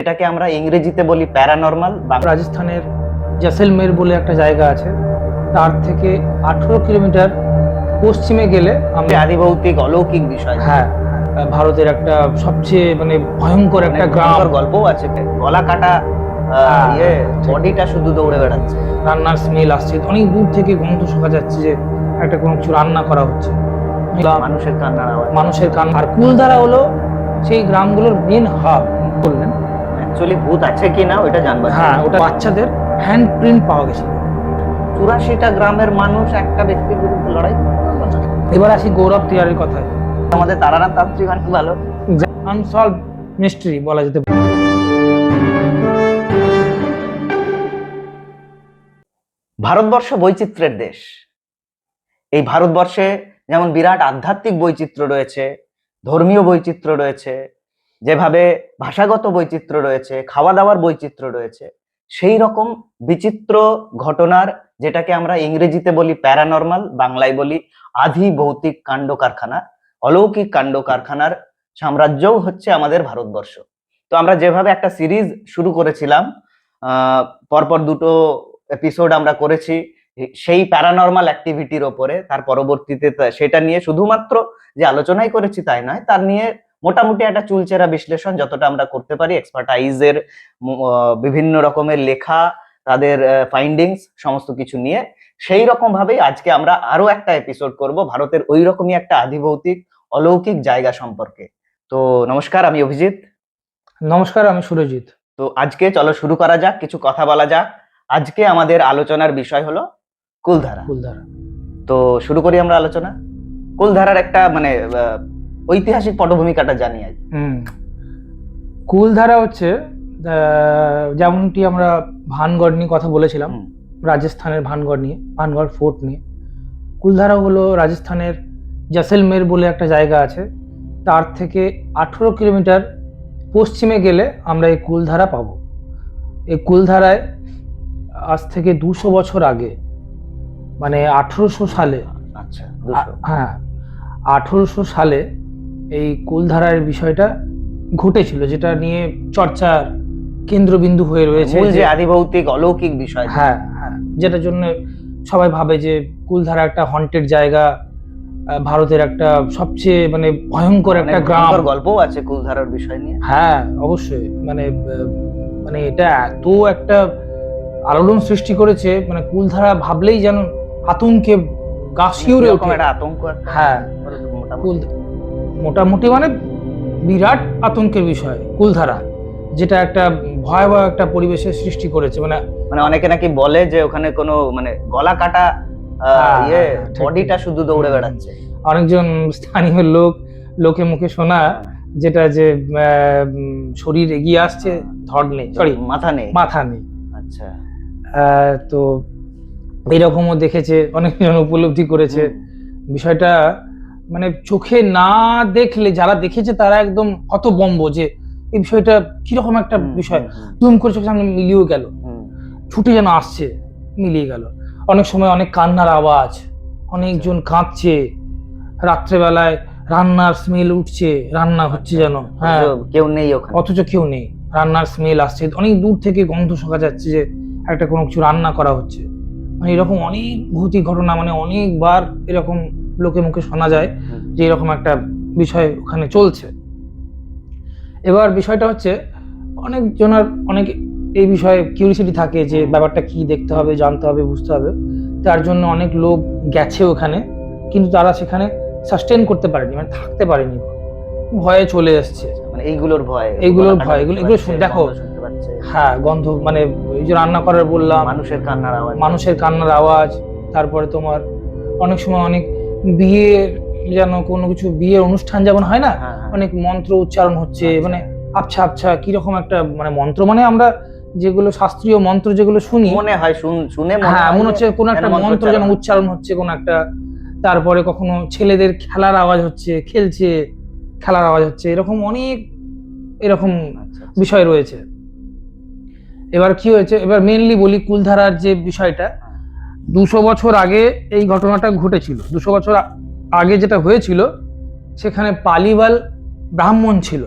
এটাকে আমরা ইংরেজিতে বলি প্যারানরমাল। রাজস্থানের জেসলমের বলে একটা জায়গা আছে, তার থেকে 18 কিলোমিটার পশ্চিমে গেলে আমরা আদিভৌতিক অলৌকিক বিষয়। হ্যাঁ, ভারতের একটা সবচেয়ে ভয়ঙ্কর একটা গ্রাম। গল্পও আছে, গলা কাটা বডিটা শুধু দৌড়ে বেড়াচ্ছে, রান্নার স্মেল আসছে, অনেক দূর থেকে গন্ধ শোকা যাচ্ছে যে একটা কোনো কিছু রান্না করা হচ্ছে। মানুষের কান্নার আওয়াজ, মানুষের কান্না। আর কুলধারা হলো সেই গ্রামগুলোর মেন হাব। বললেন অ্যাকচুয়ালি ভূত আছে কিনা ওটা জানবার। হ্যাঁ, ওটা বাচ্চাদের হ্যান্ড প্রিন্ট পাওয়া গেছিল। 84টা গ্রামের মানুষ একটা ব্যক্তির বিরুদ্ধে লড়াই। এবার আসি গৌরব তিওয়ারির কথায়। আমাদের তারানাথ তান্ত্রিক অনেক ভালো, আনসলভ মিস্ট্রি বলা যেতে পারে। ভারতবর্ষ বৈচিত্র্যের দেশ। এই ভারতবর্ষে যেমন বিরাট আধ্যাত্মিক বৈচিত্র্য রয়েছে, ধর্মীয় বৈচিত্র্য রয়েছে, যেভাবে ভাষাগত বৈচিত্র্য রয়েছে, খাওয়া দাওয়ার বৈচিত্র্য রয়েছে, সেই রকম বিচিত্র ঘটনার, যেটাকে আমরা ইংরেজিতে বলি প্যারানরমাল, বাংলায় বলি আধি ভৌতিক কাণ্ড কারখানা, অলৌকিক কাণ্ড কারখানার সাম্রাজ্যও হচ্ছে আমাদের ভারতবর্ষ। তো আমরা যেভাবে একটা সিরিজ শুরু করেছিলাম, পরপর দুটো এপিসোড আমরা করেছি সেই প্যারানরমাল অ্যাক্টিভিটির ওপরে, তার পরবর্তীতে সেটা নিয়ে শুধুমাত্র যে আলোচনাই করেছি তাই নয়, তার নিয়ে মোটামুটি একটা চুলচেরা বিশ্লেষণ যতটা আমরা করতে পারি, এক্সপার্টাইজের বিভিন্ন রকমের লেখা, তাদের ফাইন্ডিংস সমস্ত কিছু নিয়ে, সেই রকম ভাবেই আজকে আমরা আরো একটা এপিসোড করব ভারতের ওই রকমই একটা আদিভৌতিক অলৌকিক জায়গা সম্পর্কে। তো নমস্কার, আমি অভিজিৎ। নমস্কার, আমি সুরজিৎ। তো আজকে চলো শুরু করা যাক, কিছু কথা বলা যাক। আজকে আমাদের আলোচনার বিষয় হলো কুলধারা। কুলধারা। তো শুরু করি আমরা আলোচনা। কুলধারার একটা ঐতিহাসিক পটভূমিকাটা জানি আজ। কুলধারা হচ্ছে যেমনটি আমরা ভানগড় নিয়ে কথা বলেছিলাম, রাজস্থানের ভানগড় নিয়ে, ভানগড় ফোর্ট নিয়ে। কুলধারা হলো রাজস্থানের জেসলমের বলে একটা জায়গা আছে, তার থেকে 18 কিলোমিটার পশ্চিমে গেলে আমরা এই কুলধারা পাবো। এই কুলধারায় আজ থেকে 200 বছর আগে, 1800 সালে, আচ্ছা, হ্যাঁ 1800 সালে এই কুলধারার বিষয়টা ঘটেছিল, যেটা নিয়ে চর্চার কেন্দ্রবিন্দু হয়ে রয়েছে, যে আদিভৌতিক অলৌকিক বিষয়। হ্যাঁ হ্যাঁ, যেটার জন্য সবাই ভাবে যে কুলধারা একটা হন্টেড জায়গা, ভারতের একটা সবচেয়ে ভয়ঙ্কর একটা গ্রাম। গল্পও আছে কুলধারার বিষয় নিয়ে। হ্যাঁ অবশ্যই, এটা এত একটা আলোড়ন সৃষ্টি করেছে, কুলধারা ভাবলেই যেন আতঙ্কে গা শিউরে ওঠে। একটা আতঙ্ক। হ্যাঁ, মোটামুটি বিরাট আতঙ্কের বিষয় কুলধারা, যেটা একটা ভয়াবহ একটা পরিবেশের সৃষ্টি করেছে। অনেকে নাকি বলে যে ওখানে কোনো গলা কাটা বডিটা শুধু দৌড়ে বেড়াচ্ছে। অনেকজন স্থানীয় লোকে মুখে শোনা, যেটা যে শরীর এগিয়ে আসছে, ধড় নেই, সরি মাথা নেই। আচ্ছা, তো এরকমও দেখেছে, অনেকজন উপলব্ধি করেছে বিষয়টা। চোখে না দেখলে যারা দেখেছে তারা একদম হতভম্ব যে এই বিষয়টা কিরকম একটা বিষয়। দুম করে চোখের সামনে মিলিয়েও গেল, ছুটে যেন আসছে, মিলিয়ে গেল। অনেক সময় অনেক কান্নার আওয়াজ, অনেকজন কাঁদছে, রাত্রেবেলায় রান্নার স্মেল উঠছে, রান্না হচ্ছে যেন, হ্যাঁ কেউ নেই ওখানে, অথচ কেউ নেই, রান্নার স্মেল আসছে, অনেক দূর থেকে গন্ধ শোকা যাচ্ছে যে একটা কোনো কিছু রান্না করা হচ্ছে। এরকম অনেক ভৌতিক ঘটনা, অনেকবার এরকম লোকে মুখে শোনা যায় যে এরকম একটা বিষয় ওখানে চলছে। এবার বিষয়টা হচ্ছে, অনেক এই বিষয়ে কিউরিসিটি থাকে যে ব্যাপারটা কি, দেখতে হবে, জানতে হবে, বুঝতে হবে। তার জন্য অনেক লোক গেছে ওখানে, কিন্তু তারা সেখানে সাস্টেন করতে পারেনি, থাকতে পারেনি, ভয়ে চলে এসছে। এইগুলোর ভয়, এগুলো দেখো, হ্যাঁ গন্ধ, এই যে রান্না করার বললাম, মানুষের কান্নার আওয়াজ। তারপরে তোমার অনেক সময় অনেক বিয়ে, যেন কোনো কিছু বিয়ের অনুষ্ঠান যেমন হয় না, অনেক মন্ত্র উচ্চারণ হচ্ছে, আবছা আবছা কিরকম একটা মন্ত্র, আমরা যেগুলো শাস্ত্রীয় মন্ত্র যেগুলো শুনি, মনে হয় শুনে মনে হচ্ছে কোন একটা মন্ত্র যেন উচ্চারণ হচ্ছে কোন একটা। তারপরে কখনো ছেলেদের খেলার আওয়াজ হচ্ছে, খেলছে, খেলার আওয়াজ হচ্ছে, এরকম অনেক এরকম বিষয় রয়েছে। এবার কি হয়েছে, এবার মেইনলি বলি কুলধারার যে বিষয়টা। 200 বছর আগে এই ঘটনাটা ঘটেছিল। 200 বছর আগে যেটা হয়েছিল, সেখানে পালিবাল ব্রাহ্মণ ছিল।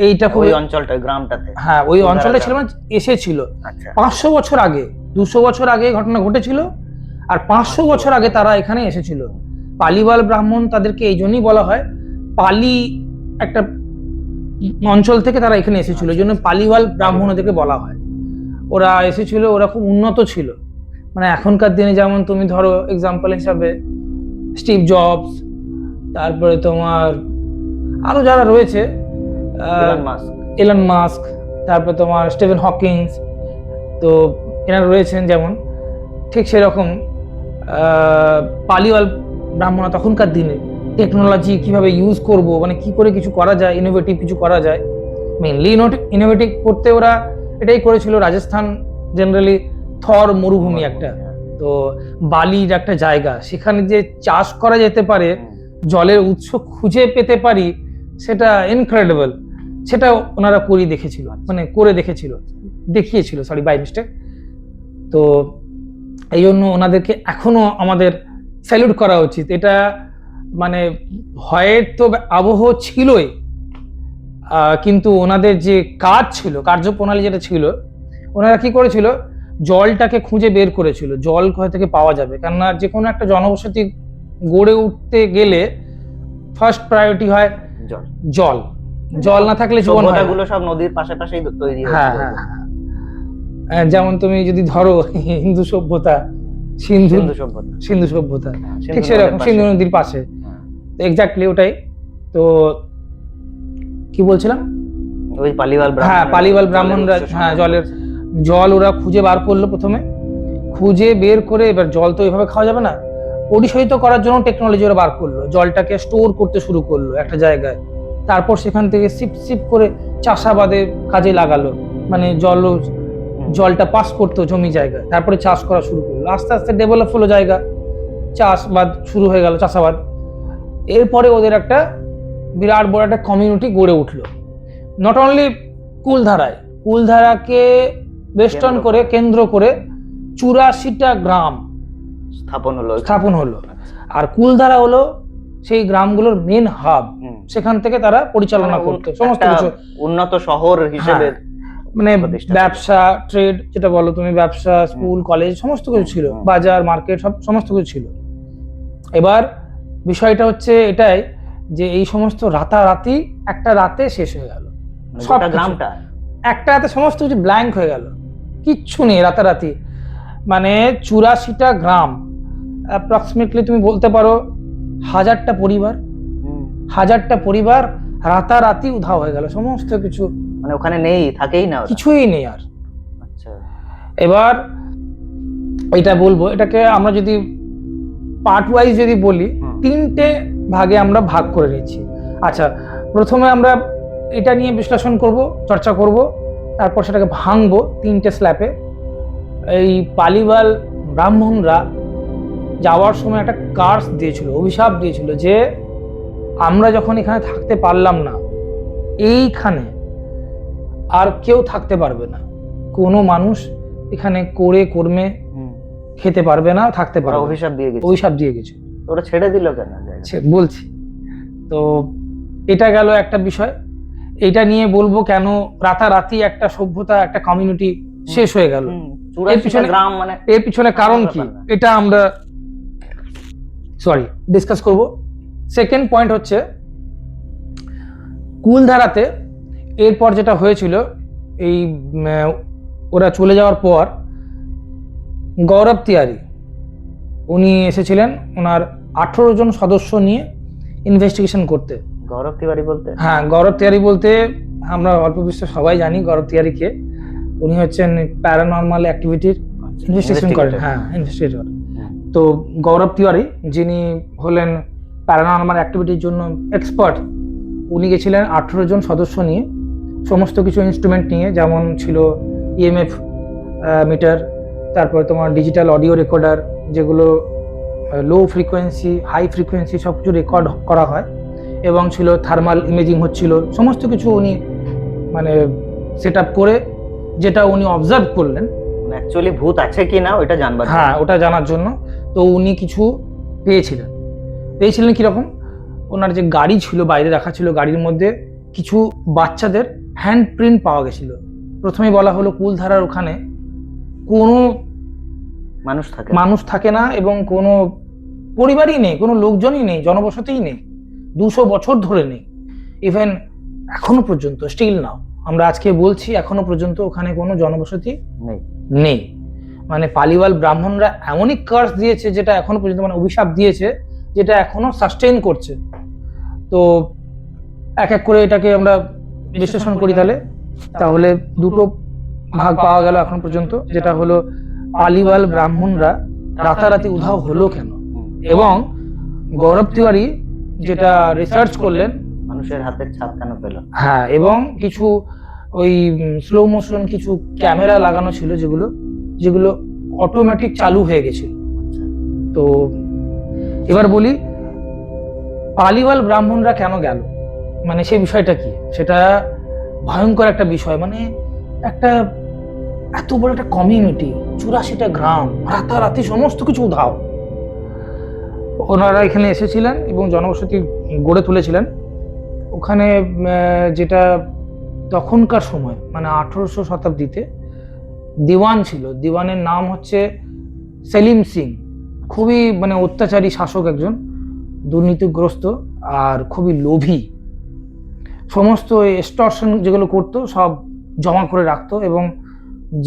এইটা খুব ওই অঞ্চলটা, ওই গ্রামটাতে। হ্যাঁ, ওই অঞ্চলটা ছিল মানে এসেছিল। আচ্ছা 500 বছর আগে, 200 বছর আগে ঘটনা ঘটেছিল, আর 500 বছর আগে তারা এখানে এসেছিল। পালিওয়াল ব্রাহ্মণ তাদেরকে এই জন্যই বলা হয়, পালি একটা অঞ্চল থেকে তারা এখানে এসেছিল, এই জন্য পালিওয়াল ব্রাহ্মণ ওদেরকে বলা হয়। ওরা এসেছিল, ওরা খুব উন্নত ছিল। মানে এখনকার দিনে যেমন তুমি ধরো এক্সাম্পল হিসাবে স্টিভ জবস, তারপরে তোমার আরো যারা রয়েছে, এলন মাস্ক, তারপরে তোমার স্টিভেন হকিংস, তো এনারা রয়েছেন যেমন, ঠিক সেরকম পালিওয়াল ব্রাহ্মণরা তখনকার দিনে টেকনোলজি কিভাবে ইউজ করব, মানে কি করে কিছু করা যায়, ইনোভেটিভ কিছু করা যায়, মেইনলি ইনোভেটিভ করতে ওরা এটাই করেছিল। রাজস্থান জেনারেলি থর মরুভূমি একটা, তো বালির একটা জায়গা, সেখানে যে চাষ করা যেতে পারে, জলের উৎস খুঁজে পেতে পারি, সেটা ইনক্রেডিবল। সেটা ওনারা করে দেখিয়েছিল, সরি বাই মিস্টেক। তো এই জন্য ওনাদেরকে এখনো আমাদের স্যালুট করা উচিত। এটা মানে ভয়ের তো আবহ ছিলই, কিন্তু ওনাদের যে কাজ ছিল, কার্যপ্রণালী যেটা ছিল, ওনারা কি করেছিল, জলটাকে খুঁজে বের করেছিল, জল কোথা থেকে পাওয়া যাবে। কেননা যে কোনো একটা জনবসতি গড়ে উঠতে গেলে ফার্স্ট প্রায়োরিটি হয় জল। জল না থাকলে জীবন হয় না। গুলো সব নদীর পাশাপাশি তৈরি হয়েছিল। হ্যাঁ, যেমন তুমি যদি ধরো হিন্দু সভ্যতা, সিন্ধু সভ্যতা, ঠিক সেরকম সিন্ধু নদীর পাশে, এক্স্যাক্টলি ওটাই। তো কি বলছিলাম, ওই পালিওয়াল ব্রাহ্মণরা, হ্যাঁ, জল ওরা খুঁজে বার করলো। প্রথমে খুঁজে বের করে, এবার জল তো এইভাবে খাওয়া যাবে না, পরিশোধিত করার জন্য টেকনোলজি ওরা বার করলো, জলটাকে স্টোর করতে শুরু করলো একটা জায়গায়। তারপর সেখান থেকে সিপ করে চাষাবাদে কাজে লাগালো, মানে জলটা পাস করতো জমি জায়গায়, তারপরে চাষ করা শুরু করলো। আস্তে আস্তে ডেভেলপ হলো জায়গা, চাষবাদ শুরু হয়ে গেল, চাষাবাদ। এরপরে ওদের একটা বিরাট বড় একটা কমিউনিটি গড়ে উঠলো। নট অনলি কুলধারাকে বেষ্টন করে, কেন্দ্র করে 84টা গ্রাম স্থাপন হলো। আর কুলধারা হলো সেই গ্রামগুলোর মেন হাব, সেখান থেকে তারা পরিচালনা করতো সমস্ত কিছু, উন্নত শহর হিসেবে। মানে ব্যবসা, ট্রেড যেটা বলো তুমি, ব্যবসা, স্কুল, কলেজ সমস্ত কিছু ছিল, বাজার, মার্কেট, সমস্ত কিছু ছিল। এবার বিষয়টা হচ্ছে এটাই যে এই সমস্ত রাতারাতি একটা রাতে শেষ হয়ে গেল, সব গ্রামটা একটা রাতে সমস্ত কিছু ব্ল্যাঙ্ক হয়ে গেল, কিচ্ছু নেই রাতারাতি। মানে 84টা গ্রাম, অ্যাপ্রক্সিমেটলি তুমি বলতে পারো 1000টা পরিবার রাতারাতি উধাও হয়ে গেল, সমস্ত কিছু মানে ওখানে নেই, থাকেই না, কিছুই নেই আর। আচ্ছা, এবার এটা বলবো, এটাকে আমরা যদি পার্ট ওয়াইজ যদি বলি, 3টে ভাগে আমরা ভাগ করে নিচ্ছি। আচ্ছা, প্রথমে আমরা এটা নিয়ে বিশ্লেষণ করব, চর্চা করব, তারপর সেটাকে ভাঙবো 3টে স্ল্যাপে। এই পালিওয়াল ব্রাহ্মণরা যাওয়ার সময় একটা কার্স দিয়েছিল, অভিশাপ দিয়েছিল, যে আমরা যখন এখানে থাকতে পারলাম না, এইখানে আর কেউ থাকতে পারবে না, কোনো মানুষ এখানে করে কর্মে খেতে পারবে না, থাকতে পারবে। অভিশাপ দিয়ে গেছে। ওরা ছেড়ে দিল কেন বলছি। তো এটা গেল একটা বিষয়। এটা নিয়ে বলবো কেন রাতারাতি একটা সভ্যতা, একটা কমিউনিটি শেষ হয়ে গেল, এর পিছনে কারণ কি, এটা আমরা ডিসকাস করব। সেকেন্ড পয়েন্ট হচ্ছে কুলধারাতে এরপর যেটা হয়েছিল, এই ওরা চলে যাওয়ার পর গৌরব তিয়ারি উনি এসেছিলেন ওনার 18 জন সদস্য নিয়ে ইনভেস্টিগেশন করতে। গৌরব তিওয়ারি বলতে? হ্যাঁ, গৌরব তিয়ারি বলতে আমরা অল্প বিস্তর সবাই জানি গৌরব তিয়ারিকে। উনি হচ্ছেন প্যারানর্মাল অ্যাক্টিভিটির ইনভেস্টিগেশন করেন। হ্যাঁ, ইনভেস্টিগেটর। তো গৌরব তিওয়ারি, যিনি হলেন প্যারানর্মাল অ্যাক্টিভিটির জন্য এক্সপার্ট, উনি গেছিলেন 18 জন সদস্য নিয়ে, সমস্ত কিছু ইনস্ট্রুমেন্ট নিয়ে, যেমন ছিল ইএমএফ মিটার, তারপরে তোমার ডিজিটাল অডিও রেকর্ডার, যেগুলো লো ফ্রিকোয়েন্সি, হাই ফ্রিকোয়েন্সি সব কিছু রেকর্ড করা হয়, এবং ছিল থার্মাল ইমেজিং হচ্ছিল, সমস্ত কিছু উনি মানে সেট আপ করে, যেটা উনি অবজার্ভ করলেন অ্যাকচুয়ালি ভূত আছে কি না ওটা জানবার, হ্যাঁ, ওটা জানার জন্য। তো উনি কিছু পেয়েছিলেন কিরকম, ওনার যে গাড়ি ছিল বাইরে রাখা ছিল, গাড়ির মধ্যে কিছু বাচ্চাদের হ্যান্ড প্রিন্ট পাওয়া গেছিল। প্রথমে বলা হলো কুলধারার ওখানে কোনো মানুষ থাকে না এবং কোনো পরিবারই নেই, কোনো লোকজনই নেই, জনবসতিই নেই, 200 বছর ধরে নেই। ইভেন এখনো পর্যন্ত স্টিল নাও আমরা আজকে বলছি, এখনো পর্যন্ত ওখানে কোনো জনবসতি নেই। মানে পালিওয়াল ব্রাহ্মণরা এমনই কার্স দিয়েছে, যেটা এখনো পর্যন্ত মানে অভিশাপ দিয়েছে, যেটা এখনো সাস্টেইন করছে। তো এক এক করে এটাকে আমরা বিশ্লেষণ করি তাহলে দুটো ভাগ পাওয়া গেল এখন পর্যন্ত, যেটা হলো পালিওয়াল ব্রাহ্মণরা রাতারাতি উধাও হলো কেন, এবং গৌরব তিওয়ারি যেটা রিসার্চ করলেন মানুষের হাতের ছাপ কেন পেল। হ্যাঁ, এবং কিছু ওই স্লো মোশন কিছু ক্যামেরা লাগানো ছিল যেগুলো অটোমেটিক চালু হয়ে গেছিল। তো এবার বলি পালিওয়াল ব্রাহ্মণরা কেন গেল, মানে সেই বিষয়টা কি, সেটা ভয়ঙ্কর একটা বিষয়। মানে একটা এত বড় একটা কমিউনিটি, 84টা গ্রাম, রাতারাতি সমস্ত কিছু উধাও। ওনারা এখানে এসেছিলেন এবং জনবসতি গড়ে তুলেছিলেন। ওখানে যেটা তখনকার সময় মানে 1800 শতাব্দীতে দিওয়ান ছিল, দিওয়ানের নাম হচ্ছে সেলিম সিং। খুবই মানে অত্যাচারী শাসক, একজন দুর্নীতিগ্রস্ত আর খুবই লোভী। সমস্ত এক্সটর্শন যেগুলো করতো সব জমা করে রাখতো, এবং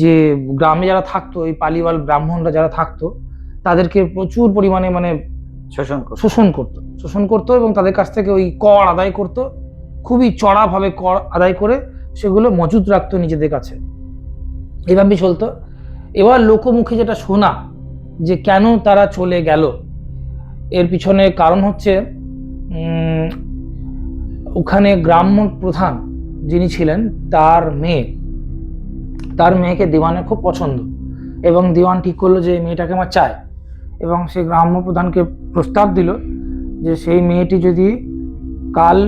যে গ্রামে যারা থাকতো, এই পালিওয়াল ব্রাহ্মণরা যারা থাকতো, তাদেরকে প্রচুর পরিমাণে মানে শোষণ করতো এবং তাদের কাছ থেকে ওই কর আদায় করতো, খুবই চড়াভাবে কর আদায় করে সেগুলো মজুত রাখতো নিজেদের কাছে। এভাবেই চলতো। এবার লোকমুখে যেটা শোনা যে কেন তারা চলে গেল, এর পিছনে কারণ হচ্ছে ওখানে গ্রাম্য প্রধান যিনি ছিলেন তার মেয়েকে দিওয়ানের খুব পছন্দ, এবং দিওয়ান ঠিক করলো যে মেয়েটাকে আমার চায়, এবং সেই গ্রাম্য প্রধানকে প্রস্তাব দিল যে সেই মেয়েটি যদি কাল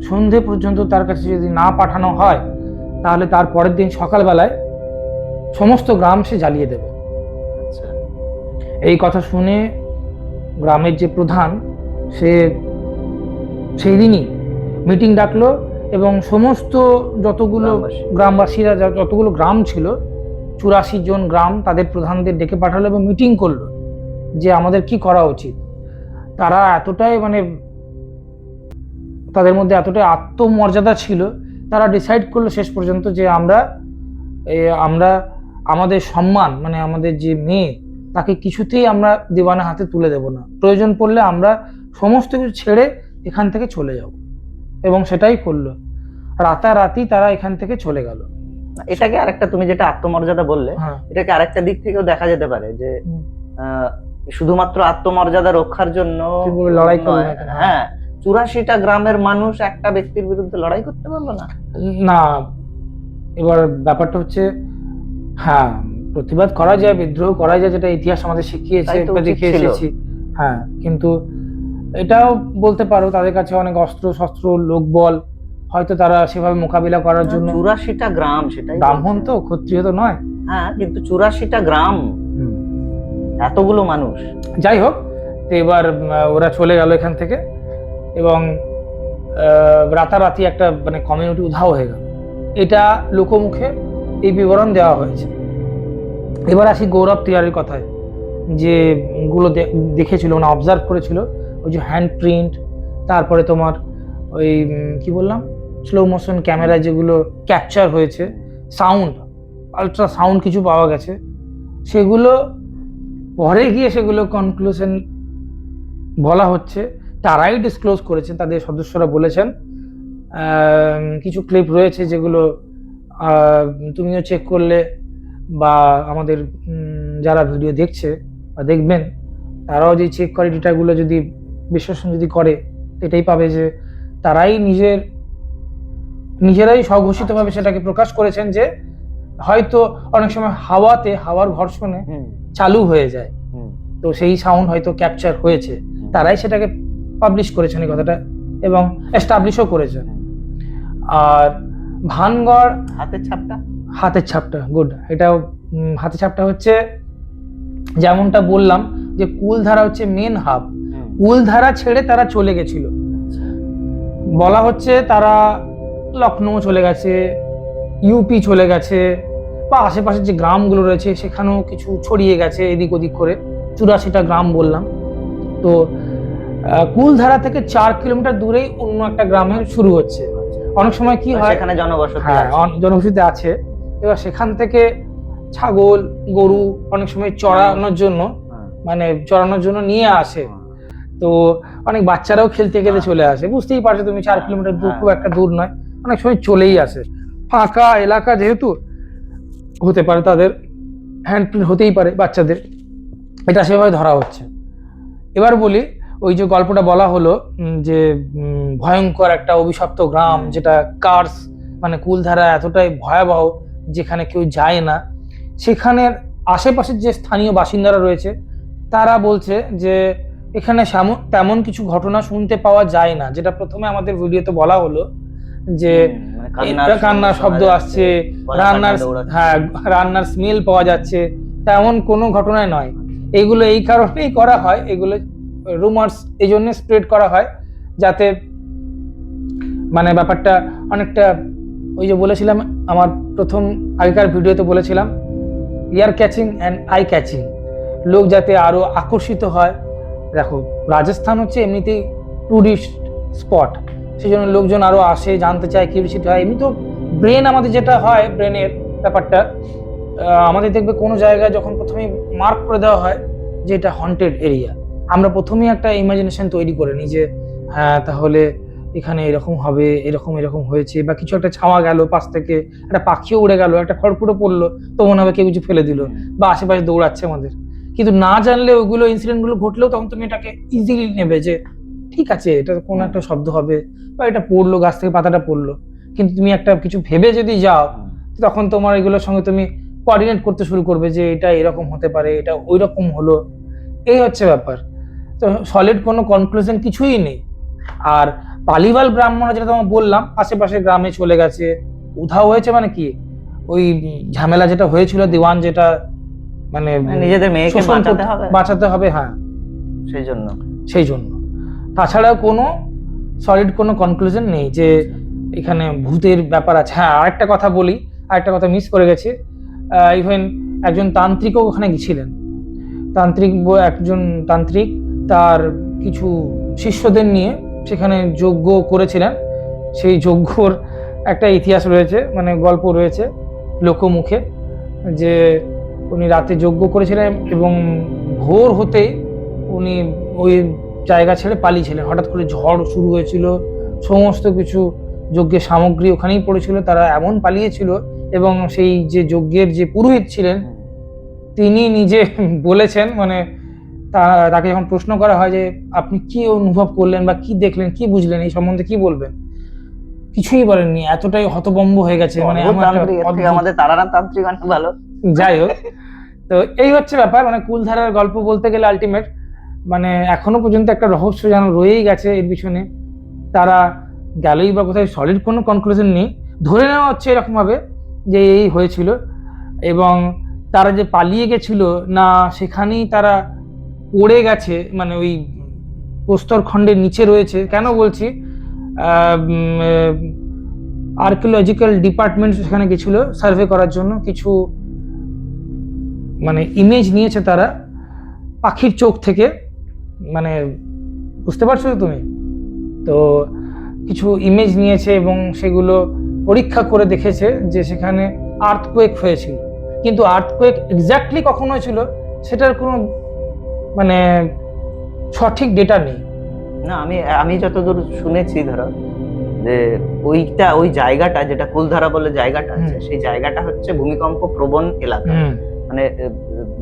সন্ধে পর্যন্ত তার কাছে যদি না পাঠানো হয়, তাহলে তার পরের দিন সকালবেলায় সমস্ত গ্রাম সে জ্বালিয়ে দেবে। এই কথা শুনে গ্রামের যে প্রধান, সে সেই দিনই মিটিং ডাকলো এবং সমস্ত যতগুলো গ্রামবাসীরা, যতগুলো গ্রাম ছিল 84 জন গ্রাম, তাদের প্রধানদের ডেকে পাঠালো এবং মিটিং করলো যে আমাদের কি করা উচিত। তারা এতটাই মানে তাদের মধ্যে এতটাই আত্মমর্যাদা ছিল, তারা ডিসাইড করলো শেষ পর্যন্ত যে আমরা আমাদের সম্মান মানে আমাদের যে মেয়ে, তাকে কিছুতেই আমরা দিওয়ানের হাতে তুলে দেব না। প্রয়োজন পড়লে আমরা সমস্ত কিছু ছেড়ে এখান থেকে চলে যাব, এবং সেটাই করলো। রাতারাতি তারা এখান থেকে চলে গেল। এটাকে আরেকটা, তুমি যেটা আত্মমর্যাদা বললে, এটাকে আরেকটা দিক থেকেও দেখা যেতে পারে যে শুধুমাত্র আত্মমর্যাদা রক্ষার জন্য লড়াই করে, হ্যাঁ, 84টা গ্রামের মানুষ একটা ব্যক্তির বিরুদ্ধে লড়াই করতে পারলো না। এবার ব্যাপারটা হচ্ছে, হ্যাঁ, প্রতিবাদ করা যায়, বিদ্রোহ করা যায়, যেটা ইতিহাস আমাদের শিখিয়েছে, দেখে এসেছি। হ্যাঁ, কিন্তু এটাও বলতে পারো তাদের কাছে অনেক অস্ত্র শস্ত্র, লোকবল, হয়তো তারা সেভাবে মোকাবিলা করার জন্য। 84টা গ্রাম, সেটাই ব্রাহ্মণ তো, ক্ষত্রিয় তো নয়। হ্যাঁ, কিন্তু 84টা গ্রাম, এতগুলো মানুষ। যাই হোক, তো এবার ওরা চলে গেল এখান থেকে, এবং রাতারাতি একটা মানে কমিউনিটি উধাও হয়ে গেল। এটা লোকমুখে এই বিবরণ দেওয়া হয়েছে। এবার আসি গৌরব তিওয়ারির কথায়, যে গুলো দেখেছিল মানে অবজার্ভ করেছিল, ওই যে হ্যান্ড প্রিন্ট, তারপরে তোমার ওই কি বললাম স্লো মোশন ক্যামেরায় যেগুলো ক্যাপচার হয়েছে, সাউন্ড, আলট্রা সাউন্ড কিছু পাওয়া গেছে, সেগুলো পরে গিয়ে সেগুলো কনক্লুশন বলা হচ্ছে, তারাই ডিসক্লোজ করেছেন, তাদের সদস্যরা বলেছেন। কিছু ক্লিপ রয়েছে যেগুলো তুমিও চেক করলে, বা আমাদের যারা ভিডিও দেখছে বা দেখবেন তারাও যে চেক করে ডেটাগুলো যদি বিশ্লেষণ যদি করে, এটাই পাবে যে তারাই নিজেরাই স্বঘোষিতভাবে সেটাকে প্রকাশ করেছেন যে হয়তো অনেক সময় হাওয়ার ঘর্ষণে চালু হয়ে যায়, তো সেই সাউন্ড হয়তো ক্যাপচার হয়েছে, তারাই সেটাকে পাবলিশ করেছেন এই কথাটা, এবং এস্টাবলিশও করেছেন। আর ভানগড় হাতের ছাপটা গুড, এটাও হাতের ছাপটা হচ্ছে যেমনটা বললাম যে কুলধারা হচ্ছে মেন হাব, কুলধারা ছেড়ে তারা চলে গেছিল। বলা হচ্ছে তারা লখনৌ চলে গেছে, ইউপি চলে গেছে, বা আশেপাশের যে গ্রামগুলো রয়েছে সেখানেও কিছু ছড়িয়ে গেছে এদিক ওদিক করে। 84টা গ্রাম বললাম। তো কুলধারা থেকে 4 কিলোমিটার দূরেই অন্য একটা গ্রামে শুরু হচ্ছে। অনেক সময় কি হয়, সেখানে জনবসতি হ্যাঁ আছে। জনবসতি আছে। এবার সেখান থেকে ছাগল গরু অনেক সময় চড়ানোর জন্য মানে চড়ানোর জন্য নিয়ে আসে। তো অনেক বাচ্চারাও খেলতে খেলতে চলে আসে, বুঝতেই পারছো তুমি 4 কিলোমিটার দূর খুব একটা দূর নয়, অনেক সময় চলেই আসে। ফাঁকা এলাকা যেহেতু হতে পারে, তাদের হ্যান্ডপ্রিন্ট হতেই পারে বাচ্চাদের, এটা সেভাবে ধরা হচ্ছে। এবার বলি, ওই যে গল্পটা বলা হলো যে ভয়ঙ্কর একটা অভিশপ্ত গ্রাম, যেটা কার্স, মানে কুলধারা এতটাই ভয়াবহ যেখানে কেউ যায় না, সেখানের আশেপাশের যে স্থানীয় বাসিন্দারা রয়েছে তারা বলছে যে এখানে তেমন কিছু ঘটনা শুনতে পাওয়া যায় না, যেটা প্রথমে আমাদের ভিডিওতে বলা হলো যে কান্নার শব্দ আসছে, রান্নার স্মেল পাওয়া যাচ্ছে, তেমন কোনো ঘটনায় নয়। এইগুলো এই কারণেই করা হয়, এগুলো রুমার্স এই জন্য স্প্রেড করা হয় যাতে মানে ব্যাপারটা অনেকটা, ওই যে বলেছিলাম আমার প্রথম আগেকার ভিডিওতে বলেছিলাম, ইয়ার ক্যাচিং অ্যান্ড আই ক্যাচিং, লোক যাতে আরো আকর্ষিত হয়। দেখো রাজস্থান হচ্ছে এমনিতেই টুরিস্ট স্পট, সেই জন্য লোকজন আরো আসে, জানতে চায়, কিউরিওসিটি হয়। এমনি তো ব্রেন আমাদের যেটা হয়, ব্রেনের ব্যাপারটা আমাদের দেখবে কোনো জায়গায় যখন প্রথমেই মার্ক করে দেওয়া হয় যে এটা হন্টেড এরিয়া, আমরা প্রথমেই একটা ইমাজিনেশন তৈরি করে নিই যে হ্যাঁ তাহলে এখানে এরকম হবে, এরকম এরকম হয়েছে, বা কিছু একটা ছাওয়া গেল পাশ থেকে, একটা পাখিও উড়ে গেল, একটা খড়কুটো পড়লো, তো মনে হবে কেউ কিছু ফেলে দিল, বা আশেপাশে দৌড়াচ্ছে আমাদের। কিন্তু না জানলে ওইগুলো ইনসিডেন্ট গুলো ঘটলেও তখন তুমি এটাকে ইজিলি নেবে যে ঠিক আছে এটা কোনো একটা শব্দ হবে, বা এটা পড়লো, গাছ থেকে পাতাটা পড়লো। কিন্তু তুমি একটা কিছু ভেবে যদি যাও তখন তোমার এগুলোর সঙ্গে তুমি কোঅর্ডিনেট করতে শুরু করবে যে এটা এরকম হতে পারে, এটা ওই রকম হলো, এই হচ্ছে ব্যাপার। তো সলিড কোনো কনক্লুশন কিছুই নেই। আর পালিবাল ব্রাহ্মণরা যেটা তোমার বললাম আশেপাশে গ্রামে চলে গেছে, উধাও হয়েছে, মানে কি ওই ঝামেলা যেটা হয়েছিল, দিওয়ান যেটা মানে নিজেদের মেয়েকে বাঁচাতে হবে, হ্যাঁ সেই জন্য। তাছাড়াও কোনো সলিড কোনো কনক্লুশন নেই যে এখানে ভূতের ব্যাপার আছে। হ্যাঁ আরেকটা কথা বলি, আরেকটা কথা মিস করে গেছি, ইভেন একজন তান্ত্রিকও ওখানে গেছিলেন। একজন তান্ত্রিক তার কিছু শিষ্যদের নিয়ে সেখানে যজ্ঞ করেছিলেন। সেই যজ্ঞর একটা ইতিহাস রয়েছে, মানে গল্প রয়েছে লোকমুখে, যে উনি রাতে যজ্ঞ করেছিলেন এবং ভোর হতেই উনি ওই জায়গা ছেড়ে পালিয়েছিলেন। হঠাৎ করে ঝড় শুরু হয়েছিল, সমস্ত কিছু যজ্ঞের সামগ্রী ওখানেই পড়েছিল, তারা এমন পালিয়েছিল। এবং সেই যে যজ্ঞের যে পুরোহিত ছিলেন তিনি নিজে বলেছেন, মানে তাকে যখন প্রশ্ন করা হয় যে আপনি কি অনুভব করলেন বা কি দেখলেন, কি বুঝলেন, এই সম্বন্ধে কি বলবেন, কিছুই বলেননি, এতটাই হতভম্ব হয়ে গেছে। মানে আমাদের তারানাথ তান্ত্রিক অনেক ভালো। যাই হোক, তো এই হচ্ছে ব্যাপার। মানে কুলধারার গল্প বলতে গেলে আলটিমেট মানে এখনো পর্যন্ত একটা রহস্য যেন রয়েই গেছে এর পিছনে। তারা গেলেই বা কোথায়, সলিড কোনো কনক্লুশন নেই, ধরে নেওয়া হচ্ছে এরকম ভাবে যে এই হয়েছিল। এবং তারা যে পালিয়ে গেছিল না, সেখানেই তারা পড়ে গেছে, মানে ওই প্রস্তর খণ্ডের নিচে রয়েছে। কেন বলছি, আর্কিওলজিক্যাল ডিপার্টমেন্ট সেখানে গেছিল সার্ভে করার জন্য, কিছু মানে ইমেজ নিয়েছে তারা পাখির চোখ থেকে, মানে বুঝতে পারছো তুমি তো, কিছু ইমেজ নিয়েছে এবং সেগুলো পরীক্ষা করে দেখেছে যে সেখানে আর্থকোয়েক হয়েছিল। কিন্তু আর্থকোয়েক এক্স্যাক্টলি কখন হয়েছিল সেটার কোনো মানে সঠিক ডেটা নেই। না, আমি যতদূর শুনেছি, ধরো যে ওই জায়গাটা যেটা কুলধারা বলে জায়গাটা আছে, সেই জায়গাটা হচ্ছে ভূমিকম্প প্রবণ এলাকা। মানে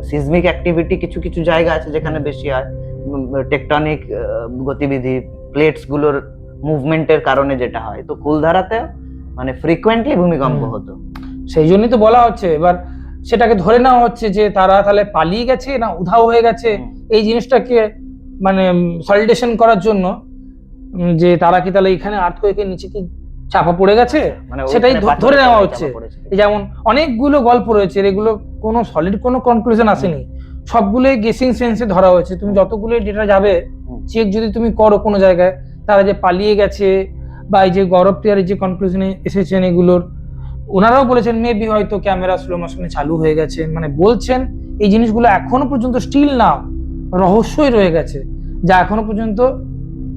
সিজমিক অ্যাক্টিভিটি কিছু কিছু জায়গা আছে যেখানে বেশি হয়, টেকটনিক গতিবিধি, প্লেটস গুলোর মুভমেন্টের কারণে যেটা হয়। তো কুলধারাতে মানে ফ্রিকোয়েন্টলি ভূমিকম্প হতো, সেই জন্যই তো বলা হচ্ছে। এবার সেটাকে ধরে নেওয়া হচ্ছে যে তারা তাহলে পালিয়ে গেছে না উধাও হয়ে গেছে, এই জিনিসটাকে মানে সলিডেশন করার জন্য যে তারা কি তাহলে এখানে আর্থকোয়েকের নিচে কি চাপা পড়ে গেছে, সেটাই ধরে নেওয়া হচ্ছে। যেমন অনেকগুলো গল্প রয়েছে, এগুলো কোনো সলিড কোনো কনক্লুশন আসেনি, সবগুলোই গেসিং সেন্সে ধরা হয়েছে। তুমি যতগুলো ডেটা যাবে চেক যদি তুমি করো কোনো জায়গায়, তারা যে পালিয়ে গেছে বা এই যে গৌরব তিয়ারি যে কনক্লুশনে এসেছেন এগুলোর, ওনারাও বলেছেন মেবি হয়তো ক্যামেরা স্লো মোশনে চালু হয়ে গেছে, মানে বলছেন এই জিনিসগুলো এখনো পর্যন্ত স্টিল নাও রহস্যই রয়ে গেছে, যা এখনো পর্যন্ত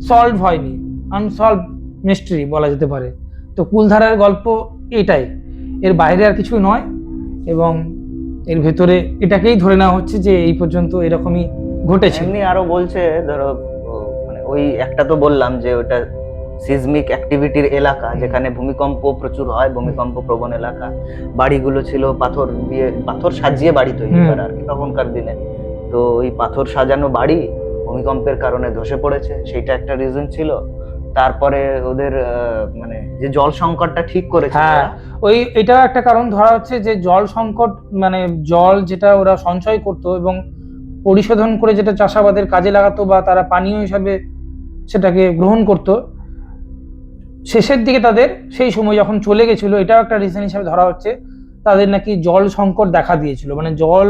সলভ হয়নি, আনসলভ মিস্ট্রি বলা যেতে পারে। তো কুলধারার গল্প এটাই, এর বাইরে আর কিছু নয়, এবং এর ভেতরে এটাকেই ধরে নেওয়া হচ্ছে যে এই পর্যন্ত এরকমই ঘটেছে। এমনি আরো বলছে ধরো মানে ওই একটা তো বললাম যে ওটা সিজমিক অ্যাক্টিভিটির এলাকা, যেখানে ভূমিকম্প প্রচুর হয়, ভূমিকম্প প্রবণ এলাকা। বাড়িগুলো ছিল পাথর দিয়ে, পাথর সাজিয়ে বাড়ি তৈরি করা আর কি তখনকার দিনে। তো ওই পাথর সাজানো বাড়ি ভূমিকম্পের কারণে ধসে পড়েছে, সেইটা একটা রিজন ছিল। তারপরে ওদের মানে যে জল সংকটটা ঠিক করেছে হ্যাঁ, ওই এটাও একটা কারণ ধরা হচ্ছে যে জল সংকট, মানে জল যেটা ওরা সঞ্চয় করতো এবং পরিশোধন করে যেটা চাষাবাদের কাজে লাগাতো বা তারা পানীয় হিসাবে সেটাকে গ্রহণ করত, শেষের দিকে তাদের সেই সময় যখন চলে গেছিল, এটাও একটা রিজন হিসাবে ধরা হচ্ছে, তাদের নাকি জল সংকট দেখা দিয়েছিল, মানে জল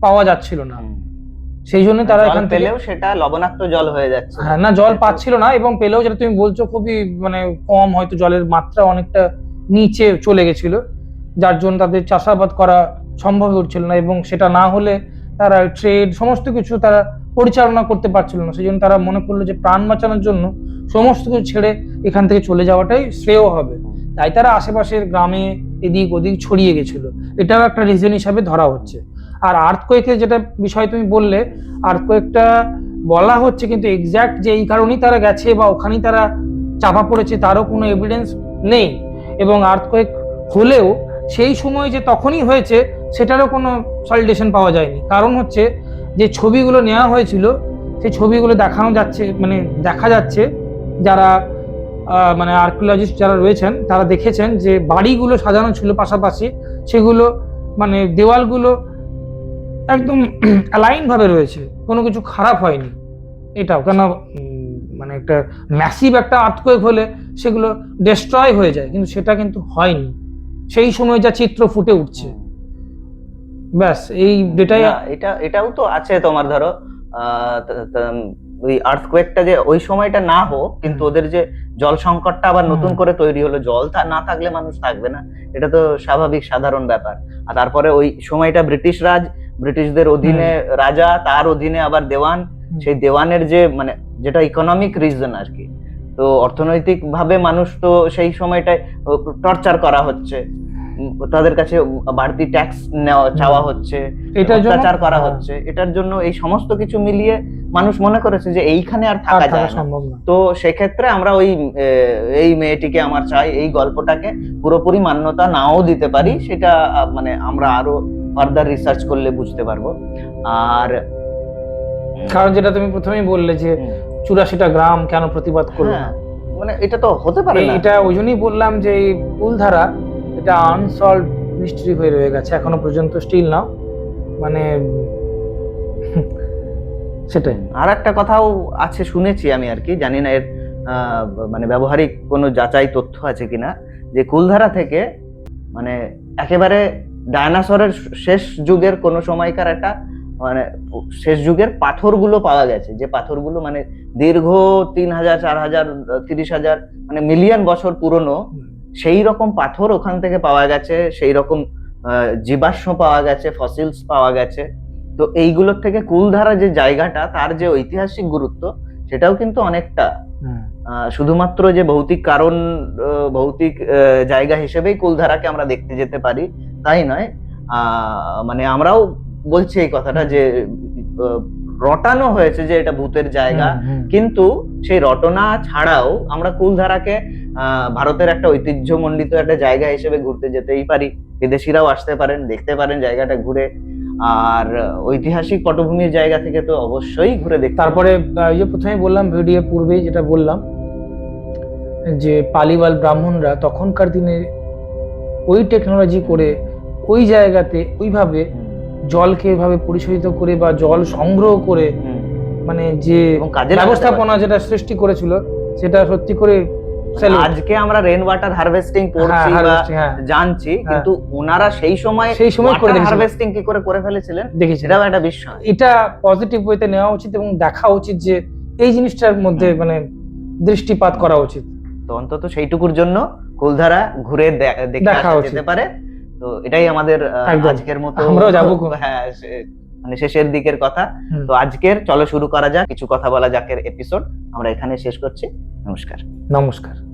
পাওয়া যাচ্ছিল না, সেই জন্য তারা এখান থেকে পেলেও সেটা লবণাক্ত জল হয়ে যাচ্ছে। হ্যাঁ না, জল পাচ্ছিল না, এবং পেলেও যেটা তুমি বলছো খুবই মানে কম, হয়তো জলের মাত্রা অনেকটা নিচে চলে গেছিল, যার জন্য তাদের চাষাবাদ করা সম্ভব হচ্ছিল না, এবং সেটা না হলে তারা ট্রেড সমস্ত কিছু তারা পরিচালনা করতে পারছিল না। সেই জন্য তারা মনে করলো যে প্রাণ বাঁচানোর জন্য সমস্ত কিছু ছেড়ে এখান থেকে চলে যাওয়াটাই শ্রেয় হবে, তাই তারা আশেপাশের গ্রামে এদিক ওদিক ছড়িয়ে গেছিল, এটাও একটা রিজন হিসাবে ধরা হচ্ছে। আর আর্থকোয়েকের যেটা বিষয় তুমি বললে, আর্থকোয়েকটা বলা হচ্ছে, কিন্তু এক্সাক্ট যে এই কারণেই তারা গেছে বা ওখানেই তারা চাপা পড়েছে তারও কোনো এভিডেন্স নেই, এবং আর্থকোয়েক হলেও সেই সময় যে তখনই হয়েছে সেটারও কোনো সলিডেশন পাওয়া যায়নি। কারণ হচ্ছে যে ছবিগুলো নেওয়া হয়েছিল সেই ছবিগুলো দেখানো যাচ্ছে, মানে দেখা যাচ্ছে যারা মানে আর্কিওলজিস্ট যারা রয়েছেন তারা দেখেছেন যে বাড়িগুলো সাজানো ছিল পাশাপাশি, সেগুলো মানে দেওয়ালগুলো একদম অ্যালাইন ভাবে রয়েছে, কোনো কিছু খারাপ হয়নি। এটাও কেন মানে একটা ম্যাসিভ একটা আর্থকোয়েক হলে সেগুলো ডেস্ট্রয় হয়ে যায়, কিন্তু সেটা কিন্তু হয়নি সেই সময় যা চিত্র ফুটে উঠছে। ব্যাস এই ডেটাই। এটাও তো আছে তোমার, ধরো ওই আর্থকোয়েকটা যে ওই সময়টা না হোক, কিন্তু ওদের যে জল সংকটটা আবার নতুন করে তৈরি হলো, জল না থাকলে মানুষ থাকবে না, এটা তো স্বাভাবিক সাধারণ ব্যাপার। আর তারপরে ওই সময়টা ব্রিটিশ রাজ, ব্রিটিশদের অধীনে রাজা, তার অধীনে আবার দেওয়ান, সেই দেওয়ানের যে মানে যেটা ইকোনমিক রিজন আর কি, তো অর্থনৈতিক ভাবে মানুষ তো সেই সময়টায় টর্চার করা হচ্ছে, তাদের কাছে বাড়তি ট্যাক্স চাওয়া হচ্ছে, অত্যাচার করা হচ্ছে, এটার জন্য এই সমস্ত কিছু মিলিয়ে মানুষ মনে করেছে যে এইখানে আর থাকা যায় না। তো সেক্ষেত্রে আমরা ওই এই মেয়েটিকে আমার চাই, এই গল্পটাকে পুরোপুরি মান্যতা নাও দিতে পারি, সেটা মানে আমরা আরো ফার্দার রিসার্চ করলে বুঝতে পারবো। আর কারণ যেটা তুমি প্রথমেই বললে যে 84টা গ্রাম কেন প্রতিবাদ করলো, মানে এটা তো হতে পারে না। এটা ওই জন্যই বললাম যে এই কুলধারা এটা আনসলভড মিস্ট্রি হয়ে রয়ে গেছে এখনো পর্যন্ত, স্টিল না, মানে সেটাই। আর একটা কথাও আছে শুনেছি আমি আর কি, জানি না এর মানে ব্যবহারিক কোনো যাচাই তথ্য আছে কিনা, যে কুলধারা থেকে মানে একেবারে ডায়নোসরের শেষ যুগের কোনো সময়কার একটা মানে শেষ যুগের পাথরগুলো পাওয়া গেছে, যে পাথরগুলো মানে দীর্ঘ 3000, 4000, 30,000 মানে মিলিয়ন বছর পুরনো, সেই রকম পাথর ওখান থেকে পাওয়া গেছে, সেই রকম জীবাশ্ম পাওয়া গেছে, ফসিলস পাওয়া গেছে। তো এইগুলোর থেকে কুলধারা যে জায়গাটা, তার যে ঐতিহাসিক গুরুত্ব, সেটাও কিন্তু অনেকটা, শুধুমাত্র যে ভৌতিক কারণ, ভৌতিক জায়গা হিসেবেই কুলধারাকে আমরা দেখতে যেতে পারি তাই নয়। মানে আমরাও বলছি এই কথাটা যে রটানো হয়েছে যে এটা ভূতের জায়গা, কিন্তু সেই রটনা ছাড়াও আমরা কুলধারাকে ভারতের একটা ঐতিহ্যমণ্ডিত একটা জায়গা হিসেবে ঘুরতে যেতেই পারি, বিদেশিরাও আসতে পারেন, দেখতে পারেন জায়গাটা ঘুরে, আর ঐতিহাসিক পটভূমির জায়গা থেকে তো অবশ্যই ঘুরে দেখতে। তারপরে এই যে প্রথমে বললাম ভিডিও পূর্বেই যেটা বললাম যে পালিওয়াল ব্রাহ্মণরা তখনকার দিনে ওই টেকনোলজি করে ওই জায়গাতে ওইভাবে জলকে এভাবে পরিশোধিত করে বা জল সংগ্রহ করে মানে যে ব্যবস্থাপনা যেটা সৃষ্টি করেছিল, সেটা সত্যি করে আজকে আমরা রেন ওয়াটার হারভেস্টিং পড়ছি বা জানছি, কিন্তু ওনারা সেই সময় হারভেস্টিং কি করে ফেলেছিলেন দেখেছি, এটাও একটা বিষয়। এটা পজিটিভ ওয়েতে নেওয়া উচিত এবং দেখা উচিত যে এই জিনিসটার মধ্যে মানে দৃষ্টিপাত করা উচিত। তো অন্তত সেইটুকুর জন্য কুলধারা ঘুরে দেখে দেখা আসা উচিত। যেতে পারে। তো এটাই আমাদের একদম। আজকের মতো আমরাও যাবো। হ্যাঁ মানে শেষের দিকের কথা। হুম। তো আজকের চলো শুরু করা যাক কিছু কথা বলা যাকের এপিসোড আমরা এখানে শেষ করছি। নমস্কার। নমস্কার।